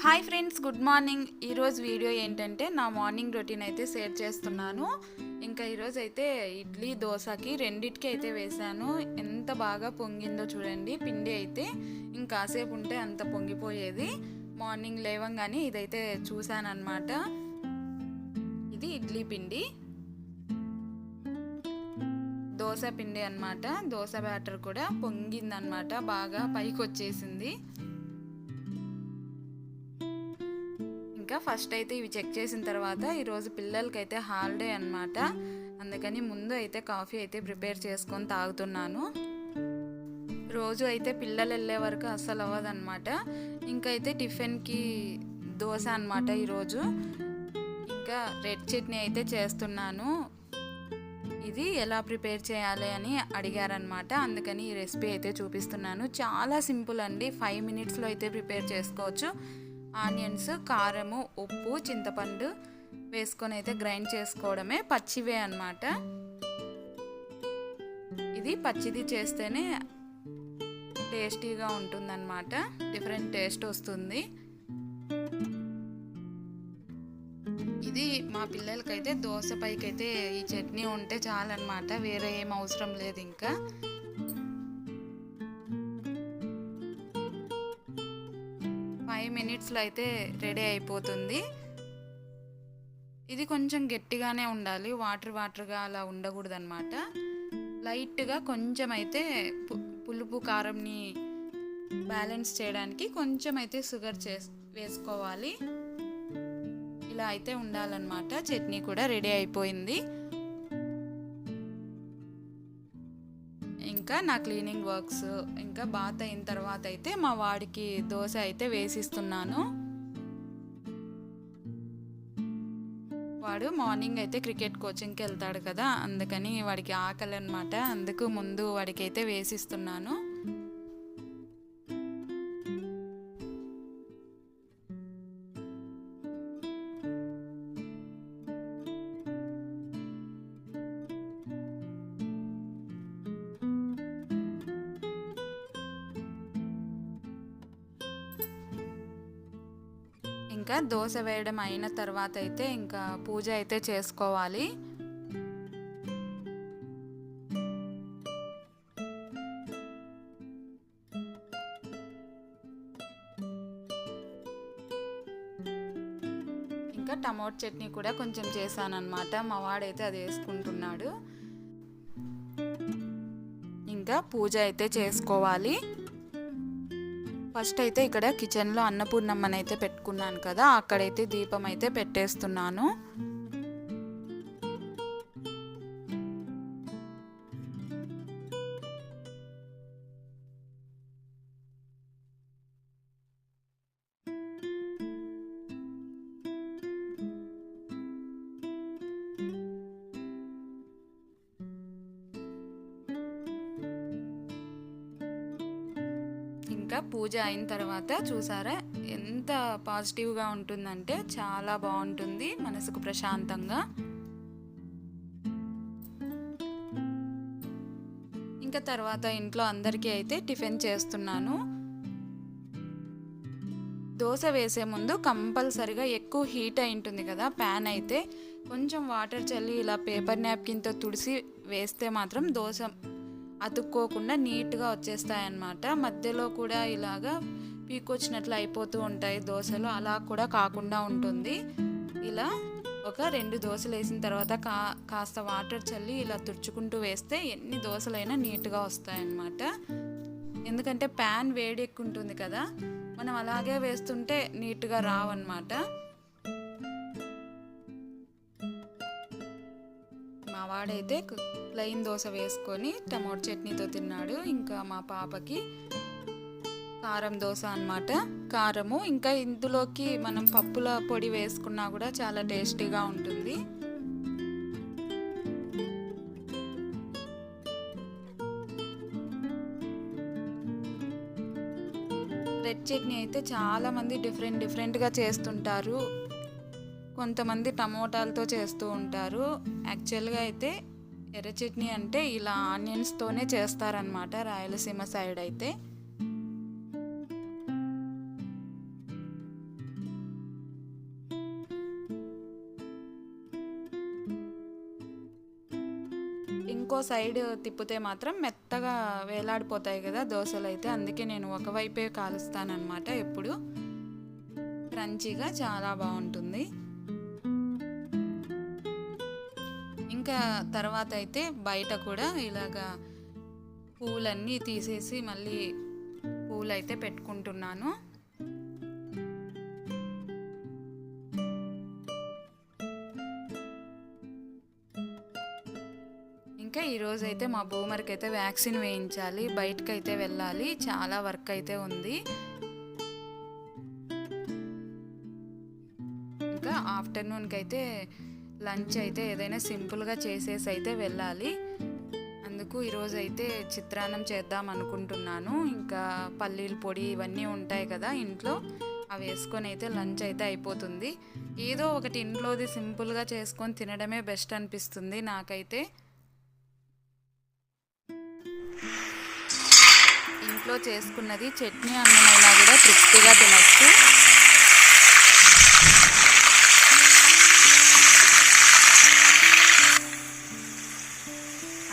Hi friends, good morning. ఈరోజు video ఏంటంటే నా మార్నింగ్ రొటీన్ అయితే షేర్ చేస్తున్నాను. ఇంకా ఈరోజు అయితే ఇడ్లీ దోశకి రెండిటికి అయితే వేశాను. ఎంత బాగా పొంగిందో చూడండి. పిండి అయితే ఇంకాసేపు ఉంటే అంత పొంగిపోయేది. మార్నింగ్ లేవంగానే ఇదైతే చూశాను అనమాట. ఇది ఇడ్లీ పిండి, దోశ పిండి అనమాట. దోశ బ్యాటర్ కూడా పొంగిందనమాట, బాగా పైకి వచ్చేసింది. ఇంకా ఫస్ట్ అయితే ఇవి చెక్ చేసిన తర్వాత ఈరోజు పిల్లలకైతే హాలిడే అనమాట. అందుకని ముందు అయితే కాఫీ అయితే ప్రిపేర్ చేసుకొని తాగుతున్నాను. రోజు అయితే పిల్లలు వెళ్ళే వరకు అస్సలు అవ్వదన్నమాట. ఇంకైతే టిఫిన్కి దోశ అనమాట ఈరోజు. ఇంకా రెడ్ చట్నీ అయితే చేస్తున్నాను. ఇది ఎలా ప్రిపేర్ చేయాలి అని అడిగారనమాట. అందుకని ఈ రెసిపీ అయితే చూపిస్తున్నాను. చాలా సింపుల్ అండి, 5 మినిట్స్లో అయితే ప్రిపేర్ చేసుకోవచ్చు. ఆనియన్స్, కారము, ఉప్పు, చింతపండు వేసుకొని అయితే గ్రైండ్ చేసుకోవడమే. పచ్చివే అన్నమాట. ఇది పచ్చిది చేస్తేనే టేస్టీగా ఉంటుందన్నమాట, డిఫరెంట్ టేస్ట్ వస్తుంది. ఇది మా పిల్లలకైతే దోశ పైకి అయితే ఈ చట్నీ ఉంటే చాలన్నమాట, వేరే ఏం అవసరం లేదు. ఇంకా 5 మినిట్స్లో అయితే రెడీ అయిపోతుంది. ఇది కొంచెం గట్టిగానే ఉండాలి, వాటర్గా అలా ఉండకూడదు అనమాట. లైట్గా కొంచెం అయితే పులుపు కారంని బ్యాలెన్స్ చేయడానికి కొంచెం అయితే షుగర్ వేసుకోవాలి. ఇలా అయితే ఉండాలన్నమాట. చట్నీ కూడా రెడీ అయిపోయింది. ఇంకా నా క్లీనింగ్ వర్క్స్ ఇంకా బాత్ అయిన తర్వాత అయితే మా వాడికి దోశ అయితే వేసిస్తున్నాను. వాడు మార్నింగ్ అయితే క్రికెట్ కోచింగ్కి వెళ్తాడు కదా, అందుకని వాడికి ఆకలి అనమాట. అందుకు ముందు వాడికి అయితే వేసిస్తున్నాను. ఇంకా దోశ వేయడం అయిన తర్వాత అయితే ఇంకా పూజ అయితే చేసుకోవాలి. ఇంకా టమోటా చట్నీ కూడా కొంచెం చేశానన్నమాట. మా వాడైతే అది వేసుకుంటున్నాడు. ఇంకా పూజ అయితే చేసుకోవాలి. ఫస్ట్ అయితే ఇక్కడ కిచెన్లో అన్నపూర్ణమ్మని అయితే పెట్టుకున్నాను కదా, అక్కడైతే దీపం అయితే పెట్టేస్తున్నాను. ఇంకా పూజ అయిన తర్వాత చూసారా ఎంత పాజిటివ్గా ఉంటుందంటే, చాలా బాగుంటుంది మనసుకు ప్రశాంతంగా. ఇంకా తర్వాత ఇంట్లో అందరికీ అయితే టిఫిన్ చేస్తున్నాను. దోశ వేసే ముందు కంపల్సరిగా ఎక్కువ హీట్ అయి ఉంటుంది కదా ప్యాన్, అయితే కొంచెం వాటర్ చల్లి ఇలా పేపర్ నాప్కిన్తో తుడిసి వేస్తే మాత్రం దోశ అతుక్కోకుండా నీట్గా వచ్చేస్తాయన్నమాట. మధ్యలో కూడా ఇలాగా పీకొచ్చినట్లు అయిపోతూ ఉంటాయి దోశలు, అలా కూడా కాకుండా ఉంటుంది. ఇలా ఒక 2 దోశలు వేసిన తర్వాత కాస్త వాటర్ చల్లి ఇలా తుడుచుకుంటూ వేస్తే ఎన్ని దోశలైనా నీట్గా వస్తాయన్నమాట. ఎందుకంటే ప్యాన్ వేడి ఎక్కువ ఉంటుంది కదా, మనం అలాగే వేస్తుంటే నీట్గా రావన్నమాట. మా వాడైతే ప్లెయిన్ దోశ వేసుకొని టమోటా చట్నీతో తిన్నాడు. ఇంకా మా పాపకి కారం దోశ అన్నమాట. కారము ఇంకా ఇందులోకి మనం పప్పుల పొడి వేసుకున్నా కూడా చాలా టేస్టీగా ఉంటుంది. రెడ్ చట్నీ అయితే చాలామంది డిఫరెంట్గా చేస్తుంటారు. కొంతమంది టమోటాలతో చేస్తూ ఉంటారు. యాక్చువల్గా అయితే ఎర్ర చట్నీ అంటే ఇలా ఆనియన్స్తోనే చేస్తారనమాట రాయలసీమ సైడ్ అయితే. ఇంకో సైడ్ తిప్పితే మాత్రం మెత్తగా వేలాడిపోతాయి కదా దోశలు అయితే. అందుకే నేను ఒకవైపే కాలుస్తానన్నమాట ఎప్పుడు. క్రంచీగా చాలా బాగుంటుంది. ఇంకా తర్వాత అయితే బయట కూడా ఇలాగా పూలన్నీ తీసేసి మళ్ళీ పూలైతే పెట్టుకుంటున్నాను. ఇంకా ఈరోజు అయితే మా బూమర్కి అయితే వ్యాక్సిన్ వేయించాలి, బయటకైతే వెళ్ళాలి, చాలా వర్క్ అయితే ఉంది. ఇంకా ఆఫ్టర్నూన్కి అయితే లంచ్ అయితే ఏదైనా సింపుల్గా చేసేసి అయితే వెళ్ళాలి. అందుకు ఈరోజు అయితే చిత్రాన్నం చేద్దాం అనుకుంటున్నాను. ఇంకా పల్లీల పొడి ఇవన్నీ ఉంటాయి కదా ఇంట్లో, అవి వేసుకొని అయితే లంచ్ అయితే అయిపోతుంది. ఏదో ఒకటి ఇంట్లోది సింపుల్గా చేసుకొని తినడమే బెస్ట్ అనిపిస్తుంది నాకైతే. ఇంట్లో చేసుకున్నది చట్నీ అన్నమైనా కూడా తృప్తిగా తినచ్చు.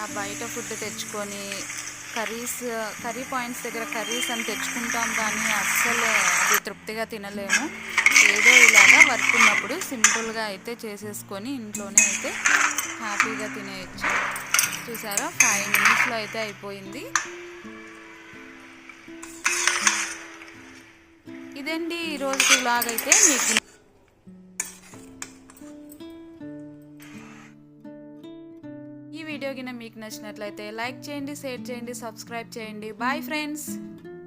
ఆ బయట ఫుడ్ తెచ్చుకొని కర్రీ పాయింట్స్ దగ్గర కర్రీస్ అని తెచ్చుకుంటాం, కానీ అస్సలు అది తృప్తిగా తినలేము. ఏదో ఇలాగా వర్క్ ఉన్నప్పుడు సింపుల్గా అయితే చేసేసుకొని ఇంట్లోనే అయితే హ్యాపీగా తినేయచ్చు. చూసారా 5 నిమిషాల్లో అయితే అయిపోయింది. ఇదండి ఈరోజు వ్లాగ్ అయితే. మీకు ఈ వీడియో కింద మీకు నచ్చినట్లయితే లైక్ చేయండి, షేర్ చేయండి, సబ్స్క్రైబ్ చేయండి. Bye friends.